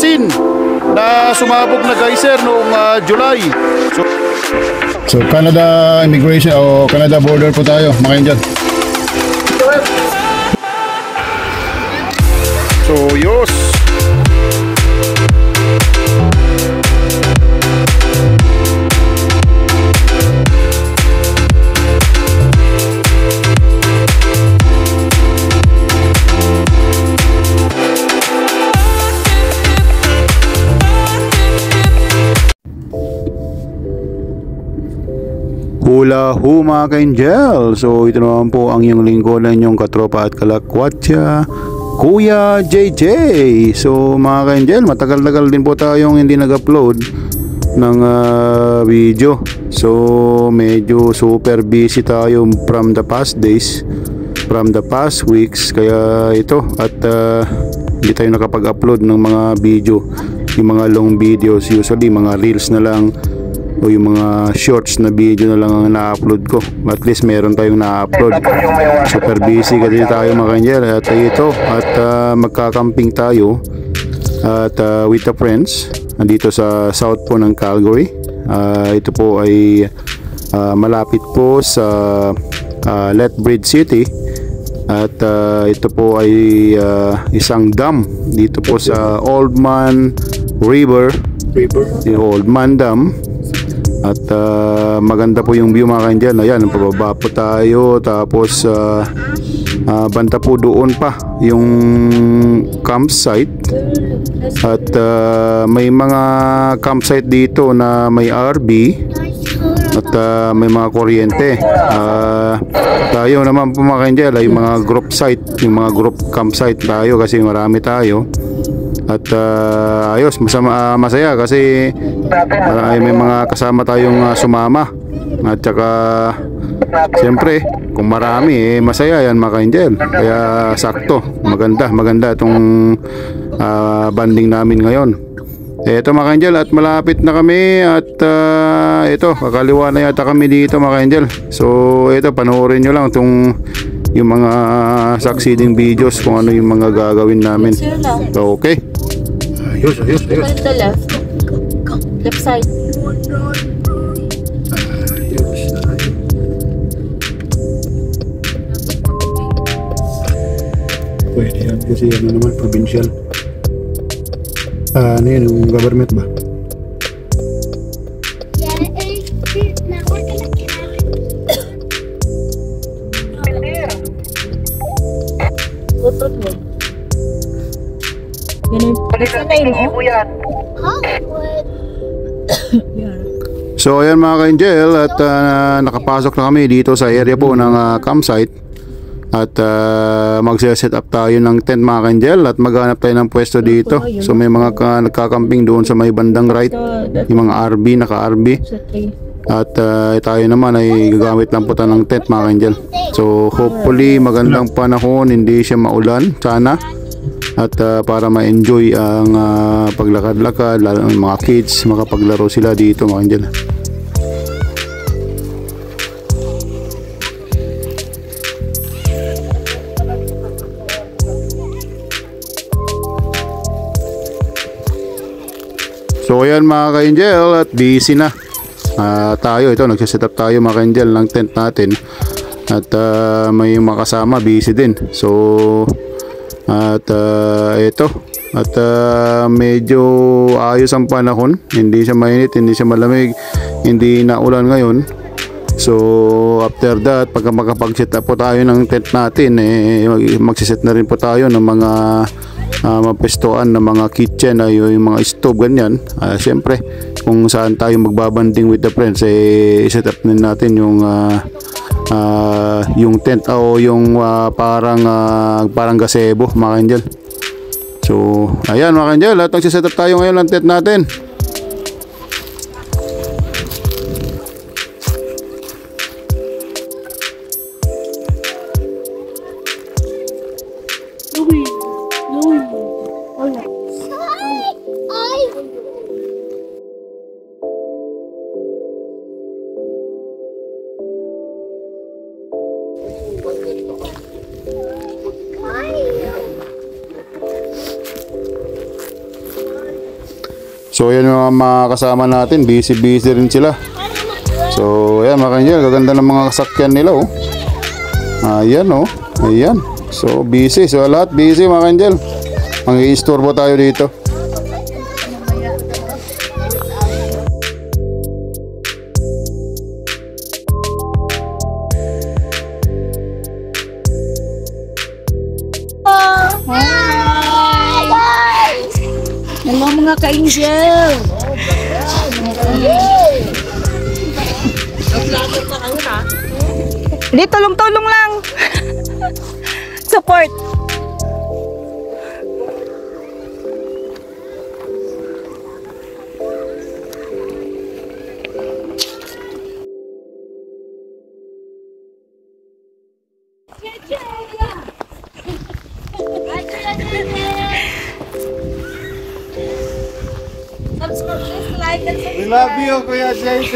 Philippine na sumabog na geyser noong July. So Canada immigration o Canada border po tayo, mga Indian. So yos. Hula ho mga ka-Angel. So ito naman po ang iyong lingkod na inyong katropa at kalakwatsa, Kuya JJ. So mga ka-Angel, matagal-tagal din po tayong hindi nag-upload ng video. So medyo super busy tayo from the past days, from the past weeks. Kaya ito at hindi tayo nakapag-upload ng mga video, yung mga long videos. Usually mga reels na lang o yung mga shorts na video na lang ang na-upload ko. At least meron tayong na-upload. Super busy kasi tayo mga ka-Angel. At ito, at magkakamping tayo at with the friends nandito sa south po ng Calgary. Ito po ay malapit po sa Lethbridge City. At ito po ay isang dam dito po sa Oldman River, yung Oldman Dam. At maganda po yung view mga ka-Angel. Ayan, pababa po tayo. Tapos banta po doon pa yung campsite. At may mga campsite dito na may RV. At may mga kuryente. Tayo naman po mga ka-Angel ay mga group site, yung mga group campsite tayo kasi marami tayo. At ayos, masaya kasi may mga kasama tayong sumama. At saka siyempre kung marami masaya yan mga ka-Angel. Kaya sakto, maganda itong banding namin ngayon. Ito mga ka-Angel, at malapit na kami. At ito, kakaliwa na yata kami dito mga ka-Angel. So ito, panoorin nyo lang itong yung mga succeeding videos kung ano yung mga gagawin namin. So okay. Ayos. Turn the left side. Pwede yan kasi ano naman, provincial. Ano yan, yung government ba? Tutot mo. Ganun. Sanay mo? So ayan mga ka-Angel, at nakapasok na kami dito sa area po ng campsite. At magse-set up tayo ng tent mga ka-Angel. At maghanap tayo ng pwesto dito. So may mga nagkakamping doon sa may bandang right, yung mga RV, naka-RV. At tayo naman ay gagamit lang po tayo ng tent mga ka-Angel. So hopefully magandang panahon, hindi siya maulan sana. At para ma-enjoy ang paglakad-lakad, lalo ng mga kids, makapaglaro sila dito mga ka-Angel. So ayan mga ka-Angel, at busy na tayo. Ito, nagsiset up tayo mga ka-Angel ng tent natin. At may mga kasama busy din. So at ito, at medyo ayos ang panahon. Hindi siya mainit, hindi siya malamig, hindi na ulan ngayon. So after that, pagka makapag-set up po tayo ng tent natin, magsiset na rin po tayo ng mga mapestuan ng mga kitchen, yung mga stove ganyan. Siyempre kung saan tayo magbabanding with the friends, set up din natin yung tent o yung parang gazebo mga ka-Angel. So ayan mga ka-Angel, at nagsiset up tayo ngayon ng tent natin. So yan yung mga kasama natin, busy rin sila. So ayan mga ka-angel, gaganda ng mga kasakyan nila oh. Ayan oh, ayan. So busy, so lahat busy mga ka-angel. Mag-i-istorbo tayo dito. Hello mga ka-angel! Hindi, tulong-tulong lang. Support. Subscribe, like, and We love you, Kuya JJ.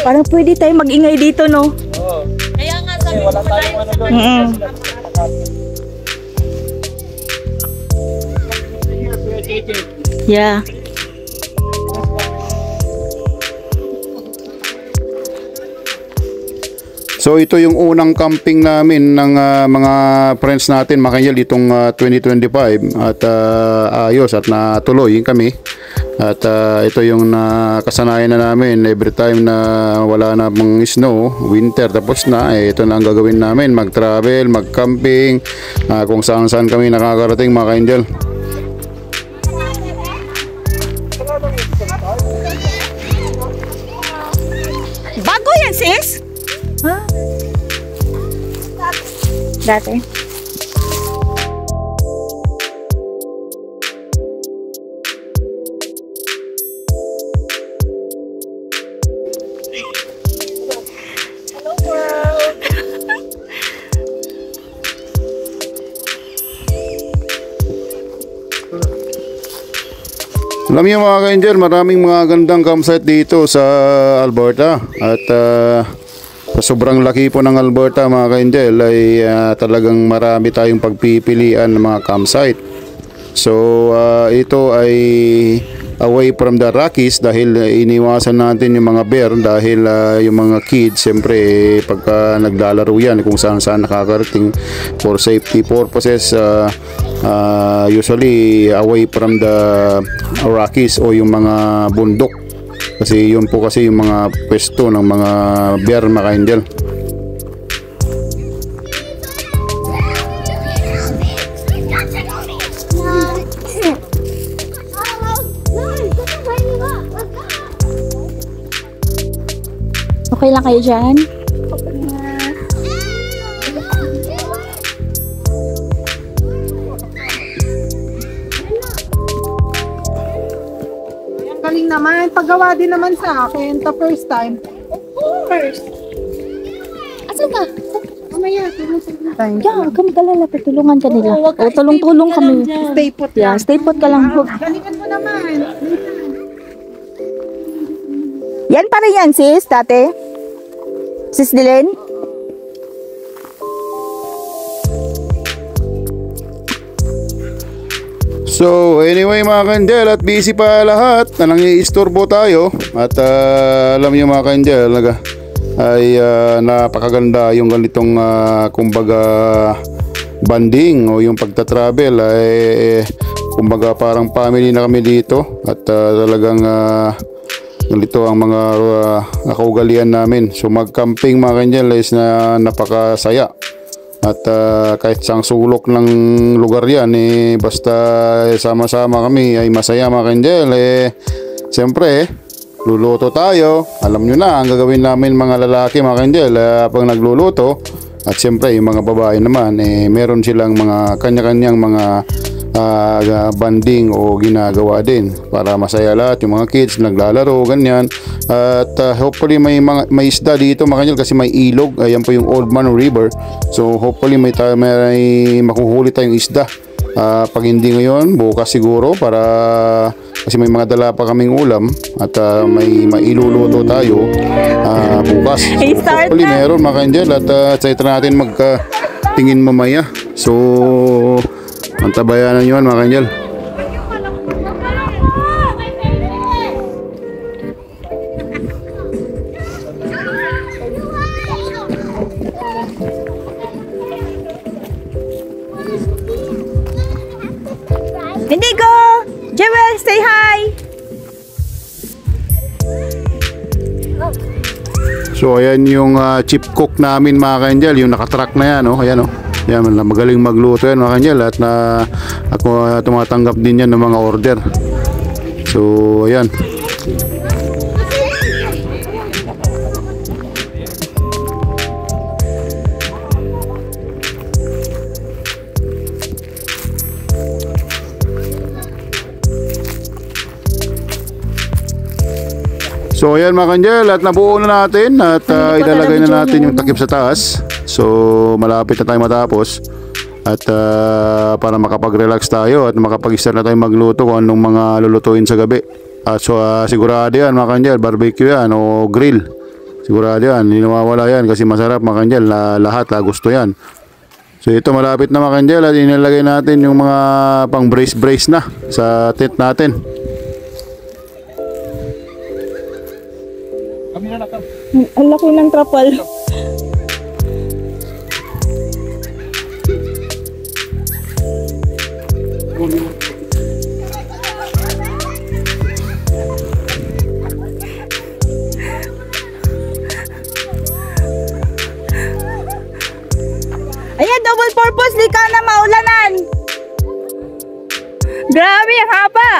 Parang pwede tayo mag-ingay dito, no? kaya nga sabi ko pa tayo sa Yeah. So ito yung unang camping namin ng mga friends natin mga ka-angel itong 2025 at ayos at natuloy kami. At ito yung nakasanayan na namin every time na wala na pang snow, winter tapos na, ito na ang gagawin namin, mag-travel, mag-camping, kung saan saan kami nakakarating mga ka-angel. Bago yan, sis? Ha? Dati. Alam niyo mga ka-angel, maraming mga gandang campsite dito sa Alberta at sa sobrang laki po ng Alberta mga ka-angel ay talagang marami tayong pagpipilian ng mga campsite. So ito ay away from the Rockies dahil iniwasan natin yung mga bear dahil yung mga kids siyempre pagka naglalaro yan kung saan saan nakakarating for safety purposes, usually away from the Rockies o yung mga bundok kasi yun po kasi yung mga pwesto ng mga bear mga ka-angel. Okay lang kayo dyan? Galing naman. Paggawa din naman sa akin. The first time. First. Asan ka? Mamaya. Yeah, kami kalala. Tulungan ka nila. O, tulong-tulong kami. Stay put Yeah, lang. stay put ka lang. Galingan mo naman. Yan pa rin yan, sis, dati? Sis Dylan? So anyway mga ka-angel, at busy pa lahat na nangiistorbo tayo at alam niyo mga ka-angel ay napakaganda yung ganitong kumbaga banding o yung pagta-travel ay kumbaga parang family na kami dito at talagang ganito ang mga kaugalian namin. So mag-camping mga ka-angel is na napakasaya. At kahit sang sulok ng lugar yan basta sama-sama kami ay masaya mga ka-angel. Siyempre luluto tayo. Alam nyo na ang gagawin namin mga lalaki mga ka-angel pag nagluluto. At siyempre yung mga babae naman meron silang mga kanya-kanyang mga banding o ginagawa din para masaya lahat, yung mga kids naglalaro ganyan. At hopefully may isda dito mga ka-angel kasi may ilog. Ayan po yung Old Man River, so hopefully may makuhuli tayong isda Pag hindi ngayon, bukas siguro para kasi may mga dala pa kaming ulam at may mailuluto tayo bukas. Start Hopefully na. meron mga ka-angel at try natin magtingin mamaya. So, antabayanan yun mga ka-angel. Indigo! Jewel, say hi! So ayan yung chip cook namin mga ka-angel, yung nakatrack na yan, oh. Ayan, oh. Yan, magaling magluto yan mga ka-angel at ako tumatanggap din yan ng mga order. So ayan. So ayan mga ka-angel, at nabuo na natin at ilalagay na natin yung takip sa taas. So malapit na tayo matapos at para makapag-relax tayo at makapag-start na tayo magluto kung anong mga lulutuin sa gabi. At so sigurado yan mga ka-angel, barbecue yan o grill. Sigurado yan, hindi nawawala yan kasi masarap mga ka-angel, lahat gusto yan. So ito malapit na mga ka-angel at inilagay natin yung mga pang brace na sa tent natin. Ang laki ng trapal. Ayan, double purpose, di ka na maulanan. Grabe, ang haba.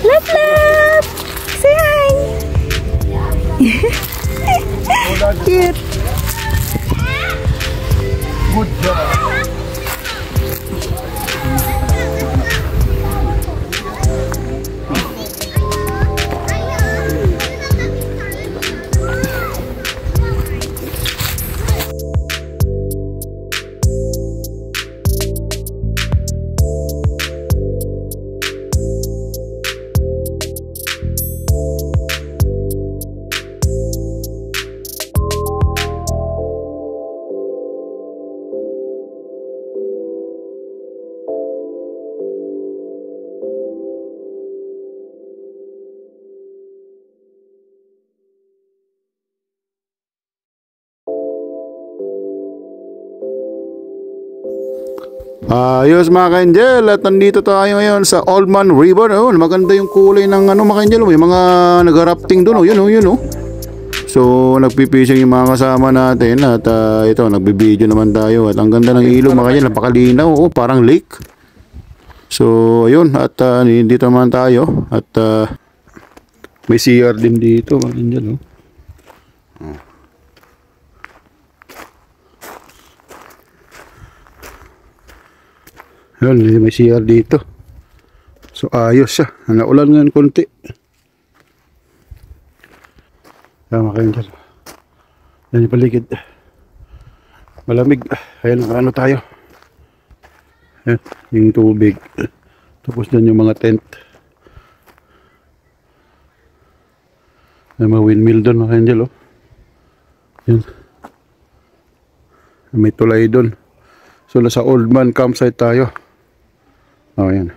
Love, love! Say hi! Cute! Good job. Ayos mga ka-angel, at nandito tayo ngayon sa Old Man River. Oh, maganda yung kulay ng mga ka-angel, may mga nag-rafting doon, oh, yun oh. So nagpipishing yung mga kasama natin at ito nagbibideo naman tayo at ang ganda ng ilog mga ka-angel, napakalinaw, oh, parang lake. So ayun, at dito naman tayo at may CR din dito mga ka-angel, oh. Yun, may CR dito. So ayos siya. Naulan ngayon konti. Tama kayo dyan. Yan yung paligid. Malamig. Ayan, ano tayo. Ayan, yung tubig. Tapos dyan yung mga tent. May mga windmill doon mga angel, oh. Yan. May tulay doon. So nasa Old Man campsite tayo. Oh, yan.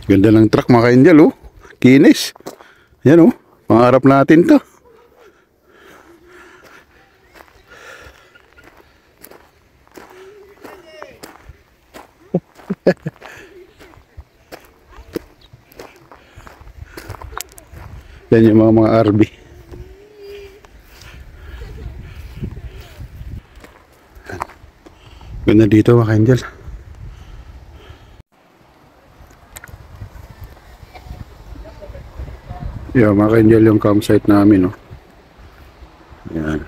Ganda ng truck mga ka-angel, oh. Kinis. Yan, oh. Pangarap natin to. Yan yung mga RV. Ganda dito mga ka-angel. Yeah, mga ka-angel yung campsite namin, oh. Yan.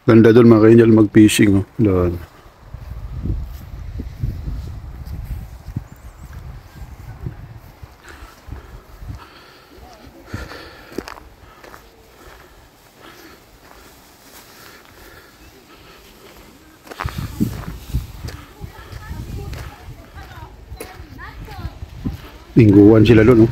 Ganda doon mga ka-angel mag-fishing, oh. Doon. Lingguan sila doon, oh.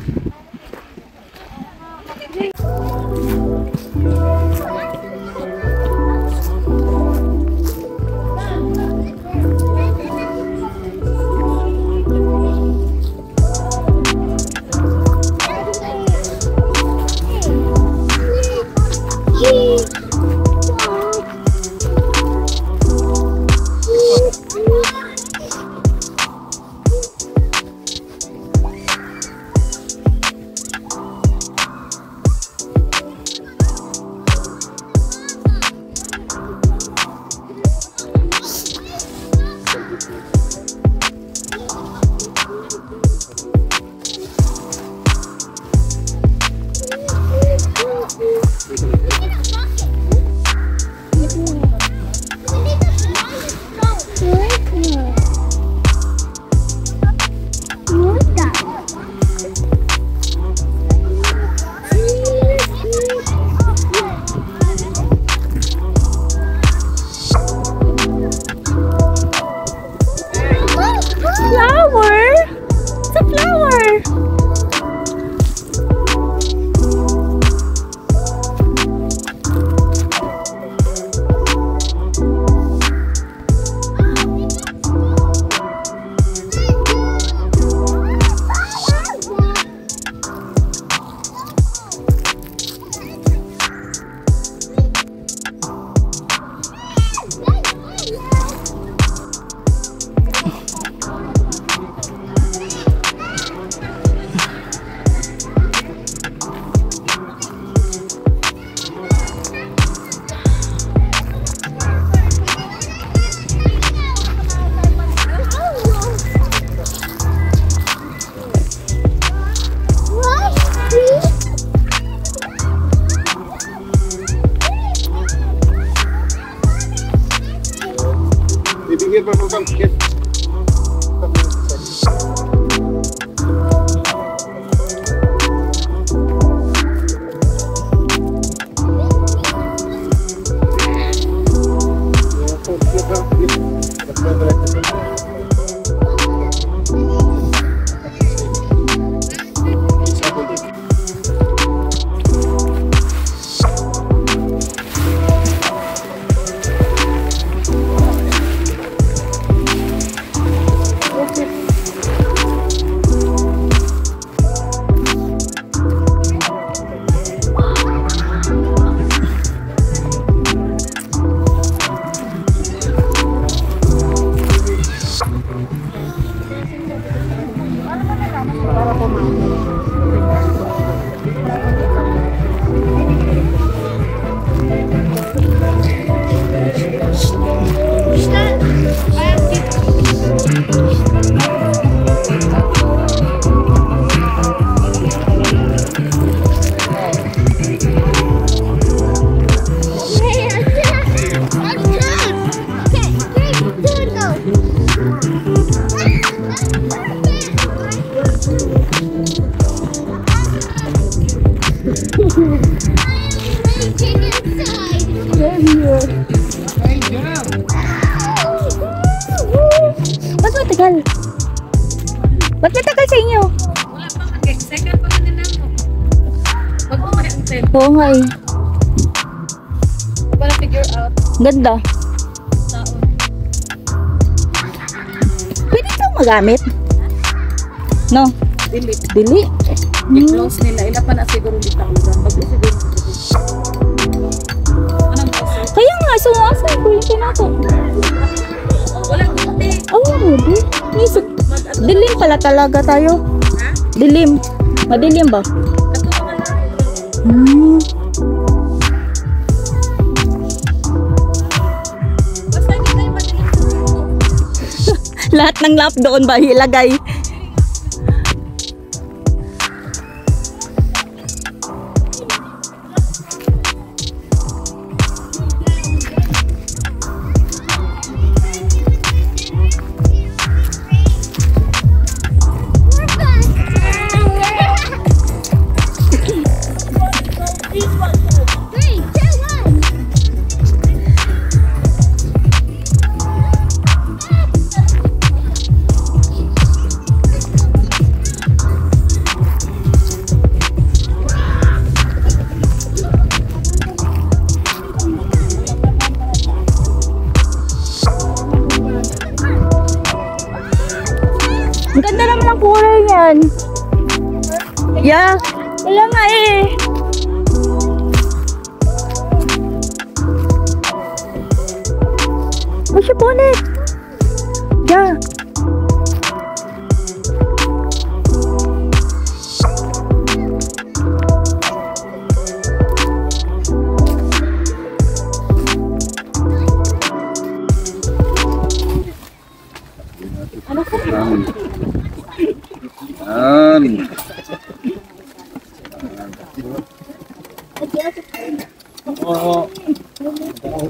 Ba't matagal? Ba't matagal sa inyo? Wala pa nga. Second pa nga nila mo. Wag mo kaya ang time. Oo nga eh. Para figure out. Ganda. Taon. Pwede itong magamit? No? Delete. Dili. I-close nila. Ila pa na siguro dito ang lugar. Pag-siguro. Anong close? Kaya nga, sumasan ko yung pinato. Walang hindi. Oh, di. Dilim pala talaga tayo. Ha? Dilim. Madilim ba? Katulungan na. Hmm. Basta hindi tayo madaling Lahat ng lap doon ba ilagay? Ang ganda naman ang kulay yan. Yeah. Wala nga eh. Push your bonnet. Yeah.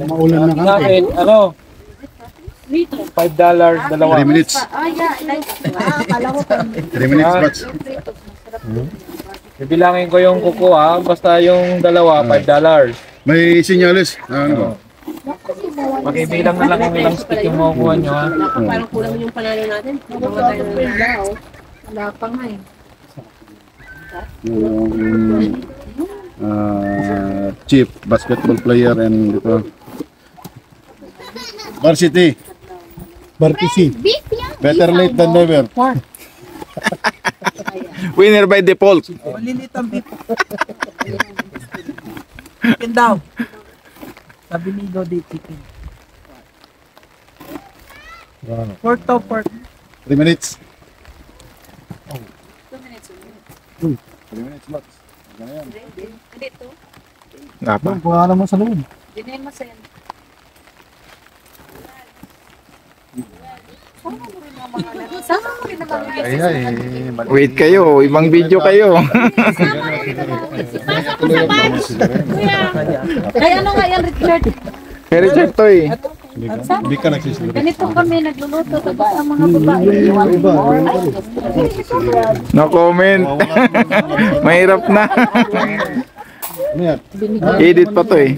Maulan na Sa akin, ano? $5, dalawa. 3 minutes. Ah, yeah. Kala ko pa. 3 minutes, Bats. Bibilangin ko yung kukuha, basta yung dalawa, $5. May sinyalis. Ano ba? Pakibilang na lang kung ilang stick yung makukuha nyo, ha? Parang kulang yung panalo natin. Wala pa nga eh. Yung chief basketball player and ito. Varsity. Better late than never. Winner by default. Malilitang people. Chicken daw. Sabi ni Dodi, chicken. Pork to pork. 3 minutes. 2 minutes. 3 minutes, Bats. Hindi to. Apa? Kuha naman sa loob. Dinayin mo sa yan. Sama mo rin naman yung Wait kayo, ibang video kayo. Kaya ano nga yan, Richard? Kay Richard to eh. Hindi ka nagsisilip. Ganito kami nagluluto. Tapos ang mga babae. No comment. Mahirap na. Ano yan? Edit pa to eh.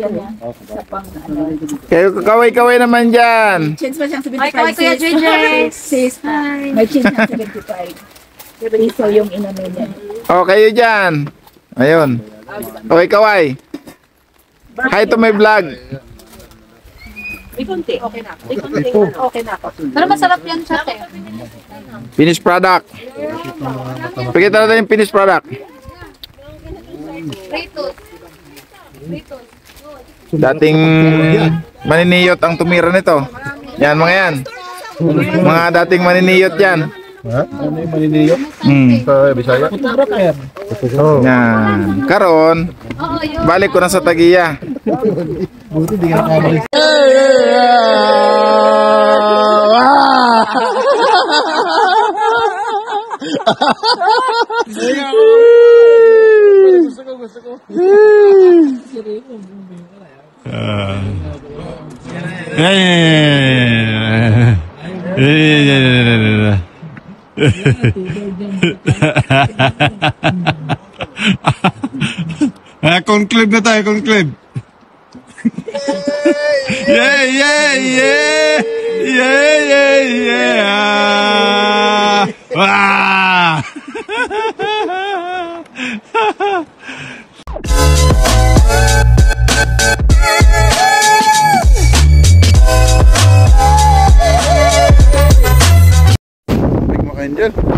Kayo kaway-kaway naman dyan. Change pa siyang 75. Ay, kaway Kuya JJ. Sis, may change ng 75. So yung inano niya. O kayo dyan. Ayun. Okay kaway. Hi to my vlog. May konti. Okay na. May konti. Okay na ako. Pero masarap yan siya, te. Finished product. Pakita natin yung finished product. Fritos. Dating maniniyot ang tumira nito. Yan mga yan. Mga dating maniniyot yan. Ha? Ano yung maniniyot? Sa Bisaya? Yan. Karon, Oo, yun. balik ko na sa Tagiya. Buti di ka nakamali. Conclude na tayo, conclude. Yeah, yeah, yeah. Yeah, yeah, yeah. Ah! Mga angel.